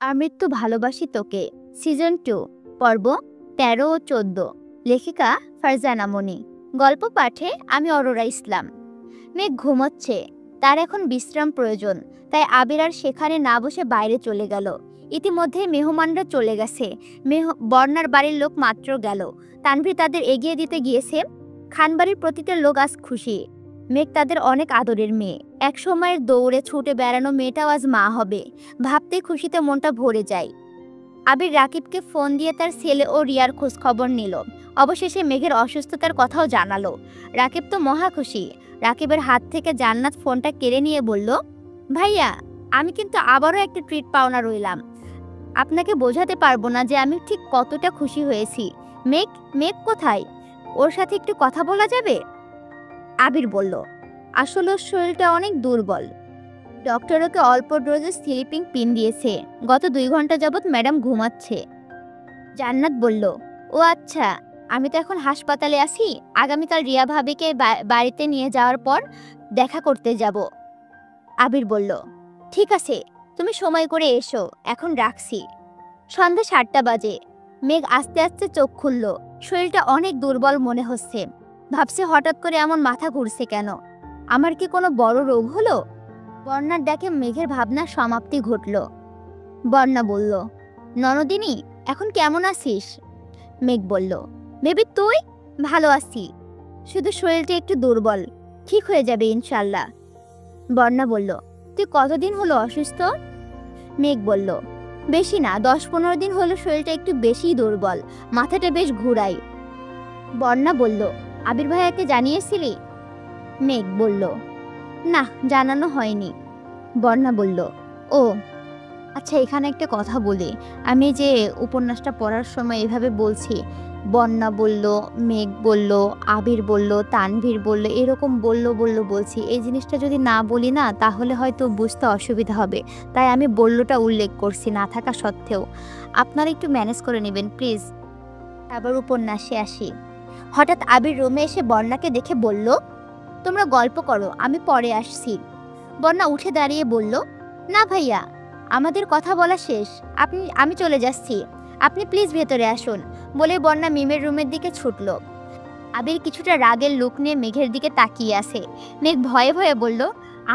আমৃত্যু ভালোবাসি তোকে সিজন 2 পর্ব ১৩ ও ১৪। লেখিকা ফারজানা মনি। গল্প পাঠে আমি অরোরা ইসলাম। মেঘ ঘুমোচ্ছে, তার এখন বিশ্রাম প্রয়োজন, তাই আবির আর সেখানে না বসে বাইরে চলে গেল। ইতিমধ্যে মেহমানরা চলে গেছে। বর্ণার বাড়ির লোক মাত্র গেল। তানভীর তাদের এগিয়ে দিতে গিয়েছে। খানবাড়ির প্রতিটা লোক আজ খুশি। মেঘ তাদের অনেক আদরের মেয়ে। এক সময়ের দৌড়ে ছুটে বেড়ানো মেয়েটাও আজ মা হবে, ভাবতেই খুশিতে মনটা ভরে যায়। আবির রাকিবকে ফোন দিয়ে তার ছেলে ও রিয়ার খোঁজ খবর নিল। অবশেষে মেঘের অসুস্থতার কথাও জানালো। রাকিব তো মহা খুশি। রাকিবের হাত থেকে জান্নাত ফোনটা কেড়ে নিয়ে বলল, ভাইয়া, আমি কিন্তু আবারও একটা ট্রিট পাওনা রইলাম। আপনাকে বোঝাতে পারবো না যে আমি ঠিক কতটা খুশি হয়েছি। মেঘ মেঘ কোথায়? ওর সাথে একটু কথা বলা যাবে? আবির বলল, আসলে ওর শরীরটা অনেক দুর্বল। ডক্টর ওকে অল্প ডোজে স্লিপিং পিন দিয়েছে। গত ২ ঘন্টা যাবৎ ম্যাডাম ঘুমাচ্ছে। জান্নাত বলল, ও আচ্ছা, আমি তো এখন হাসপাতালে আছি। আগামীকাল রিয়া ভাবিকে বাড়িতে নিয়ে যাওয়ার পর দেখা করতে যাব। আবির বলল, ঠিক আছে, তুমি সময় করে এসো, এখন রাখছি। সন্ধ্যা ৭টা বাজে। মেঘ আস্তে আস্তে চোখ খুলল। শরীরটা অনেক দুর্বল মনে হচ্ছে। ভাবছে হঠাৎ করে এমন মাথা ঘুরছে কেন? আমার কি কোনো বড় রোগ হলো? বর্ণার ডাকে মেঘের ভাবনার সমাপ্তি ঘটল। বর্ণা বলল, ননদিনী, এখন কেমন আছিস? মেঘ বলল, বেবি তুই? ভালো আছি, শুধু শরীরটা একটু দুর্বল, ঠিক হয়ে যাবে ইনশাল্লাহ। বর্ণা বলল, তুই কতদিন হলো অসুস্থ? মেঘ বলল, বেশি না, ১০-১৫ দিন হলো শরীরটা একটু বেশি দুর্বল, মাথাটা বেশ ঘুরাই। বর্ণা বলল, আবির ভাইয়াকে জানিয়েছিলি? মেঘ বলল, না, জানানো হয়নি। বর্ণা বলল, ও আচ্ছা, এখানে একটা কথা বলি। আমি যে উপন্যাসটা পড়ার সময় এভাবে বলছি, বন্যা বলল, মেঘ বলল, আবির বলল, তানভীর বলল, এরকম বলছি, এই জিনিসটা যদি না বলি না, তাহলে হয়তো বুঝতে অসুবিধা হবে। তাই আমি বললটা উল্লেখ করছি না থাকা সত্ত্বেও। আপনারা একটু ম্যানেজ করে নেবেন প্লিজ। আবার উপন্যাসে আসি। হঠাৎ আবির রুমে এসে বন্যাকে দেখে বলল, তোমরা গল্প করো, আমি পরে আসছি। বন্যা উঠে দাঁড়িয়ে বলল, না ভাইয়া, আমাদের কথা বলা শেষ, আমি চলে যাচ্ছি, আপনি প্লিজ ভেতরে আসুন, বলে বন্যা মিমের রুমের দিকে ছুটল। আবির কিছুটা রাগের লুক নিয়ে মেঘের দিকে তাকিয়ে আছে। মেঘ ভয়ে ভয়ে বলল,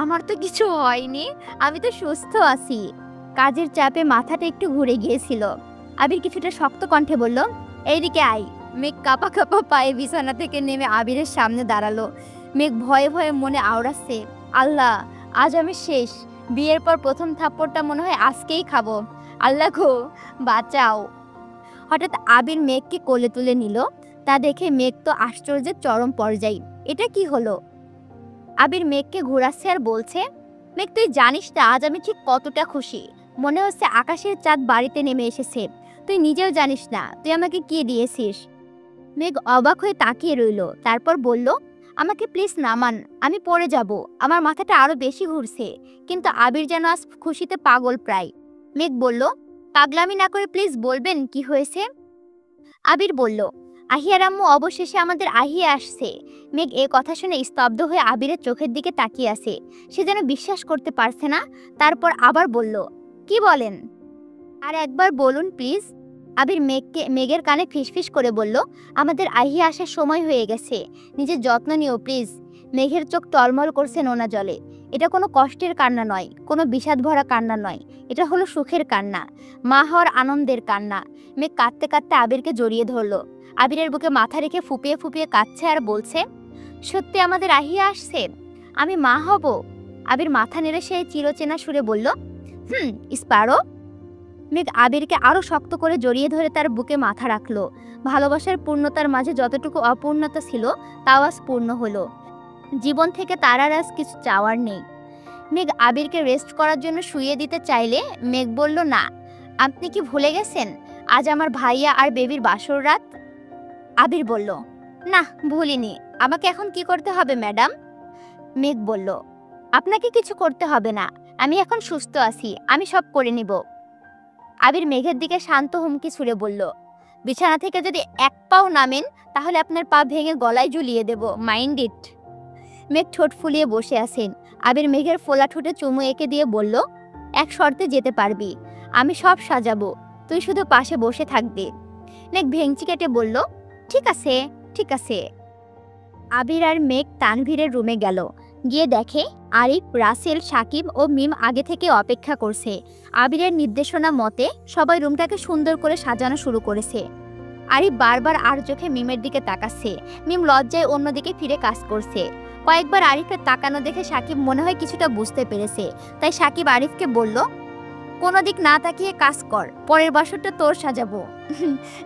আমার তো কিছু হয়নি, আমি তো সুস্থ আছি। কাজের চাপে মাথাটা একটু ঘুরে গিয়েছিল। আবির কিছুটা শক্ত কণ্ঠে বলল, এইদিকে আয়। মেঘ কাঁপা কাঁপা পায়ে বিছানা থেকে নেমে আবিরের সামনে দাঁড়ালো। মেঘ ভয়ে ভয়ে মনে আওড়াচ্ছে, আল্লাহ, আজ আমি শেষ। বিয়ের পর প্রথম থাপ্পড়টা মনে হয় আজকেই খাবো। আল্লাহ গো, বাঁচাও। হঠাৎ আবির মেঘকে কোলে তুলে নিল। তা দেখে মেঘ তো আশ্চর্যের চরম পর্যায়ে। এটা কি হলো? আবির মেঘকে ঘোরাচ্ছে আর বলছে, মেঘ, তুই জানিস না আজ আমি ঠিক কতটা খুশি। মনে হচ্ছে আকাশের চাঁদ বাড়িতে নেমে এসেছে। তুই নিজেও জানিস না তুই আমাকে কি দিয়েছিস। মেঘ অবাক হয়ে তাকিয়ে রইল, তারপর বলল, আমাকে প্লিজ নামান, আমি পড়ে যাব, আমার মাথাটা আরো বেশি ঘুরছে। কিন্তু আবির যেন আজ খুশিতে পাগল প্রায়। মেঘ বলল, পাগলামি না করে প্লিজ বলবেন কি হয়েছে? আবির বলল, আহিয়ার আম্মু অবশেষে আমাদের আহিয়া আসছে। মেঘ এ কথা শুনে স্তব্ধ হয়ে আবিরের চোখের দিকে তাকিয়ে আছে। সে যেন বিশ্বাস করতে পারছে না। তারপর আবার বলল, কি বলেন? আর একবার বলুন প্লিজ। আবির মেঘের কানে ফিসফিস করে বলল, আমাদের আহিয়া আসার সময় হয়ে গেছে, নিজের যত্ন নিও প্লিজ। মেঘের চোখ টলমল করছে নোনা জলে। এটা কোনো কষ্টের কান্না নয়, কোনো বিষাদ ভরা কান্না নয়, এটা হলো সুখের কান্না, মা হওয়ার আনন্দের কান্না। মেঘ কাঁদতে কাঁদতে আবিরকে জড়িয়ে ধরলো। আবিরের বুকে মাথা রেখে ফুপিয়ে ফুপিয়ে কাঁদছে আর বলছে, সত্যি আমাদের আহিয়া আসছে, আমি মা হব। আবির মাথা নেড়ে সে চিরচেনা সুরে বলল, স্পারো। মেঘ আবিরকে আরো শক্ত করে জড়িয়ে ধরে তার বুকে মাথা রাখলো। ভালোবাসার পূর্ণতার মাঝে যতটুকু অপূর্ণতা ছিল তাও আজ পূর্ণ হলো। জীবন থেকে তার আর আজ কিছু চাওয়ার নেই। মেঘ আবিরকে রেস্ট করার জন্য শুইয়ে দিতে চাইলে মেঘ বলল, না, আপনি কি ভুলে গেছেন আজ আমার ভাইয়া আর বেবির বাসর রাত? আবির বলল, না, ভুলিনি। আমাকে এখন কি করতে হবে ম্যাডাম? মেঘ বলল, আপনাকে কিছু করতে হবে না, আমি এখন সুস্থ আছি, আমি সব করে নিব। আবির মেঘের দিকে শান্ত হুমকি ছুড়ে বলল, বিছানা থেকে যদি এক পাও নামেন তাহলে আপনার পা ভেঙে গলায় ঝুলিয়ে দেব, মাইন্ড ইট। মেঘ ঠোঁট ফুলিয়ে বসে আছেন। আবির মেঘের ফোলা ঠোঁটে চুমু এঁকে দিয়ে বলল, এক শর্তে যেতে পারবি। আমি সব সাজাবো, তুই শুধু পাশে বসে থাকবি। মেঘ ভেঙচি কেটে বলল, ঠিক আছে ঠিক আছে। আবির আর মেঘ তানভীরের রুমে গেল। গিয়ে দেখে আরিফ, রাসেল, সাকিব ও মিম আগে থেকে অপেক্ষা করছে। আবিরের নির্দেশনা মতে সবাই রুমটাকে সুন্দর করে সাজানো শুরু করেছে। আরিফ বারবার আর চোখে মিমের দিকে তাকাচ্ছে। মিম লজ্জায় অন্যদিকে ফিরে কাজ করছে। কয়েকবার আরিফের তাকানো দেখে সাকিব মনে হয় কিছুটা বুঝতে পেরেছে। তাই সাকিব আরিফকে বলল, কোনো দিক না তাকিয়ে কাজ কর, পরের বাসরটা তোর সাজাবো।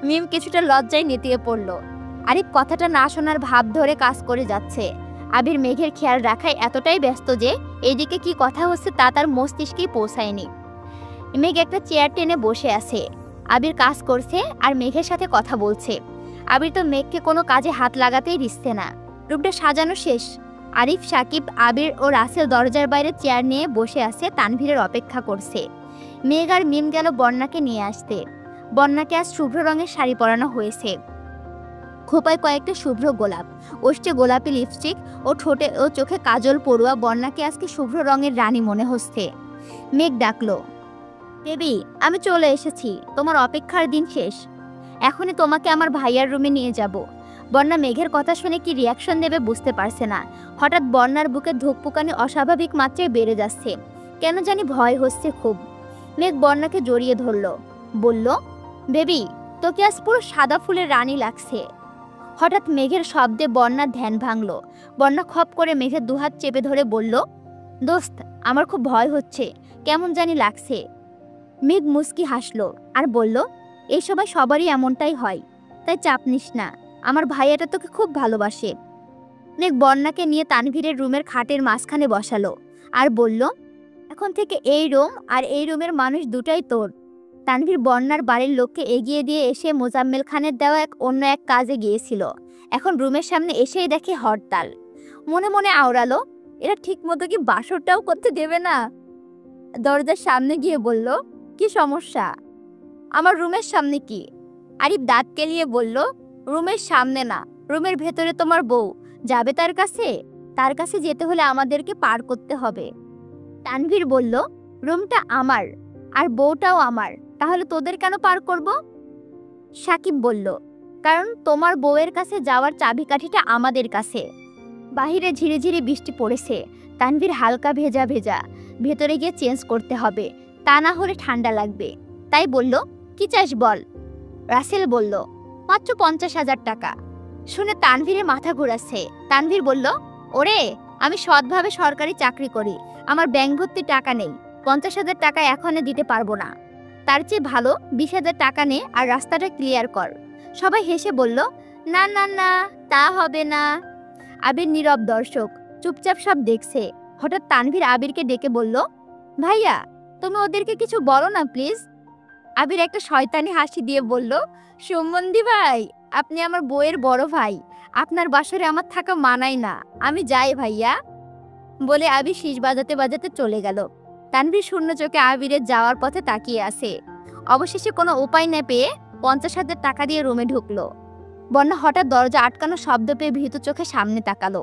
মিম কিছুটা লজ্জায় নেতিয়ে পড়ল। আরিফ কথাটা না শোনার ভাব ধরে কাজ করে যাচ্ছে। আবির মেঘের খেয়াল রাখায় এতটাই ব্যস্ত যে এইদিকে কি কথা হচ্ছে তা তার মস্তিষ্কেই পৌঁছায়নি। মেঘ একটা চেয়ার টেনে বসে আছে। আবির কাজ করছে আর মেঘের সাথে কথা বলছে। আবির তো মেঘকে কোনো কাজে হাত লাগাতেই দিচ্ছে না। রুমটা সাজানো শেষ। আরিফ, সাকিব, আবির ও রাসেল দরজার বাইরে চেয়ার নিয়ে বসে আছে, তানভীরের অপেক্ষা করছে। মেঘ আর মিম গেল বন্যাকে নিয়ে আসতে। বন্যাকে আজ শুভ্র রঙের শাড়ি পরানো হয়েছে। খোপায় কয়েকটা শুভ্র গোলাপ, ওষ্ঠে গোলাপি লিপস্টিক ও ঠোঁটে ও চোখে কাজল পড়ুয়া বন্যাকে আজকে শুভ্র রঙের রানী মনে হচ্ছে। মেঘ ডাকলো, বেবি আমি চলে এসেছি, তোমার অপেক্ষার দিন শেষ। এখনই তোমাকে আমার ভাইয়ার রুমে নিয়ে যাব। বন্যা মেঘের কথা শুনে কি রিয়াকশন দেবে বুঝতে পারছে না। হঠাৎ বন্যার বুকে ধুকপুকানি অস্বাভাবিক মাত্রায় বেড়ে যাচ্ছে। কেন জানি ভয় হচ্ছে খুব। মেঘ বন্যাকে জড়িয়ে ধরল, বলল, বেবি তোকে আজ পুরো সাদা ফুলের রানী লাগছে। হঠাৎ মেঘের শব্দে বন্যার ধ্যান ভাঙল। বন্যা খপ করে মেঘের দুহাত চেপে ধরে বলল, দোস্ত আমার খুব ভয় হচ্ছে, কেমন জানি লাগছে। মেঘ মুচকি হাসল আর বলল, এই সময় সবারই এমনটাই হয়, তাই চাপ নিস না, আমার ভাইয়াটা তোকে খুব ভালোবাসে। মেঘ বন্যাকে নিয়ে তানভীরের রুমের খাটের মাঝখানে বসালো আর বলল, এখন থেকে এই রুম আর এই রুমের মানুষ দুটাই তোর। তানভীর বন্যার বাড়ির লোককে এগিয়ে দিয়ে এসে মোজাম্মেল খানের দেওয়া অন্য এক কাজে গিয়েছিল। এখন রুমের সামনে এসেই দেখে হরতাল। মনে মনে আওড়ালো, এরা ঠিক মতো কি বাসরটাও করতে দেবে না। দরজার সামনে গিয়ে বলল, কি সমস্যা? আমার রুমের সামনে কি? আরিফ দাঁত কেলিয়ে বলল, রুমের সামনে না, রুমের ভেতরে তোমার বউ যাবে তার কাছে। তার কাছে যেতে হলে আমাদেরকে পার করতে হবে। তানভীর বলল, রুমটা আমার আর বউটাও আমার, তাহলে তোদের কেন পার করব? সাকিব বলল, কারণ তোমার বউয়ের কাছে যাওয়ার চাবিকাঠিটা আমাদের কাছে। বাহিরে ঝিরিঝিরি বৃষ্টি পড়েছে। তানভীর হালকা ভেজা ভেজা, ভেতরে গিয়ে চেঞ্জ করতে হবে, তা না হলে ঠান্ডা লাগবে। তাই বলল, কি চাস বল। রাসেল বলল, মাত্র 50,000 টাকা। শুনে তানভীরের মাথা ঘুরাচ্ছে। তানভীর বলল, ওরে আমি সৎভাবে সরকারি চাকরি করি, আমার ব্যাংক ভর্তি টাকা নেই, 50,000 টাকা এখনই দিতে পারবো না। তার চেয়ে ভালো 20,000 টাকা নে আর রাস্তাটা ক্লিয়ার কর। সবাই হেসে বলল, না না না, তা হবে না। আবির নীরব দর্শক, চুপচাপ সব দেখছে। হঠাৎ তানভীর আবিরকে ডেকে বলল, ভাইয়া তুমি ওদেরকে কিছু বলো না প্লিজ। আবির একটা শয়তানি হাসি দিয়ে বলল, সম্বন্ধী ভাই, আপনি আমার বউয়ের বড় ভাই, আপনার বাসরে আমার থাকা মানায় না, আমি যাই ভাইয়া। বলে আবির শীষ বাজাতে বাজাতে চলে গেল। তানভীর শূন্য চোখে আবিরের যাওয়ার পথে তাকিয়ে আছে। অবশেষে কোনো উপায় না পেয়ে 50,000 টাকা দিয়ে রুমে ঢুকলো। বন্যা হঠাৎ দরজা আটকানো শব্দ পেয়ে ভীত চোখে সামনে তাকালো।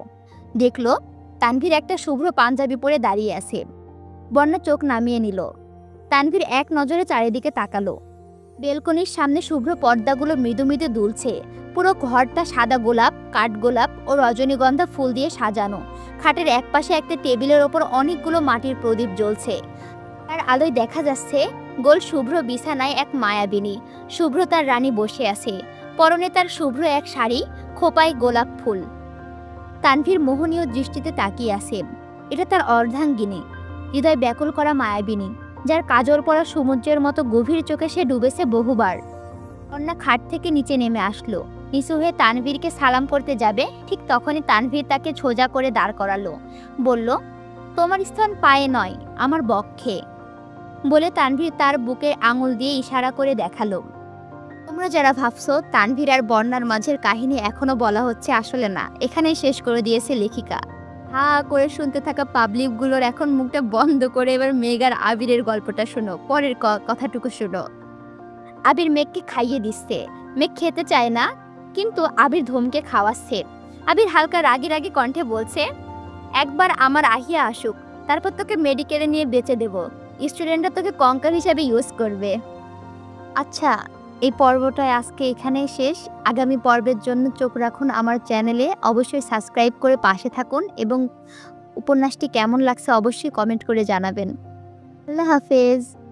দেখলো তানভীর একটা শুভ্র পাঞ্জাবি পরে দাঁড়িয়ে আছে। বন্যা চোখ নামিয়ে নিল। তানভীর এক নজরে চারিদিকে তাকালো। বেলকনির সামনে শুভ্র পর্দাগুলো মৃদু মৃদু দুলছে। পুরো ঘরটা সাদা গোলাপ, কাঠগোলাপ ও রজনীগন্ধা ফুল দিয়ে সাজানো। খাটের একপাশে একটা টেবিলের ওপর অনেকগুলো মাটির প্রদীপ জ্বলছে। তার আলোয় দেখা যাচ্ছে গোল শুভ্র বিছানায় এক মায়াবিনী। শুভ্র তার রানী বসে আছে। পরনে তার শুভ্র এক শাড়ি, খোপায় গোলাপ ফুল। তানভীর মোহনীয় দৃষ্টিতে তাকিয়ে আছে। এটা তার অর্ধাঙ্গিনী, হৃদয় ব্যাকুল করা মায়াবিনী, যার কাজল পড়া সমুদ্রের মতো গভীর চোখে সে ডুবেছে বহুবার। কন্যা খাট থেকে নিচে নেমে আসলো। নিচু হয়ে তানভীরকে সালাম করতে যাবে, ঠিক তখনই তানভীর তাকে সোজা করে দাঁড় করালো। বলল, তোমার স্থান পায়ে নয়, আমার বক্ষে। বলে তানভীর তার বুকে আঙুল দিয়ে ইশারা করে দেখালো। তোমরা যারা ভাবছো তানভীর আর বন্যার মাঝের কাহিনী এখনো বলা হচ্ছে, আসলে না, এখানেই শেষ করে দিয়েছে লেখিকা। হা করে শুনতে থাকা পাবলিকগুলোর এখন মুখটা বন্ধ করে এবার মেঘ আর আবিরের গল্পটা শোনো। পরের কথাটুকু শোনো। আবির মেঘকে খাইয়ে দিচ্ছে। মেঘ খেতে চায় না, কিন্তু আবির ধমকে খাওয়াচ্ছে। আবির হালকা রাগি রাগি কণ্ঠে বলছে, একবার আমার আহিয়া আসুক, তারপর তোকে মেডিকেলে নিয়ে বেঁচে দেব। স্টুডেন্টরা তোকে কঙ্কাল হিসাবে ইউজ করবে। আচ্ছা, এই পর্বটা আজকে এখানেই শেষ। আগামী পর্বের জন্য চোখ রাখুন আমার চ্যানেলে। অবশ্যই সাবস্ক্রাইব করে পাশে থাকুন এবং উপন্যাসটি কেমন লাগছে অবশ্যই কমেন্ট করে জানাবেন। আল্লাহ হাফেজ।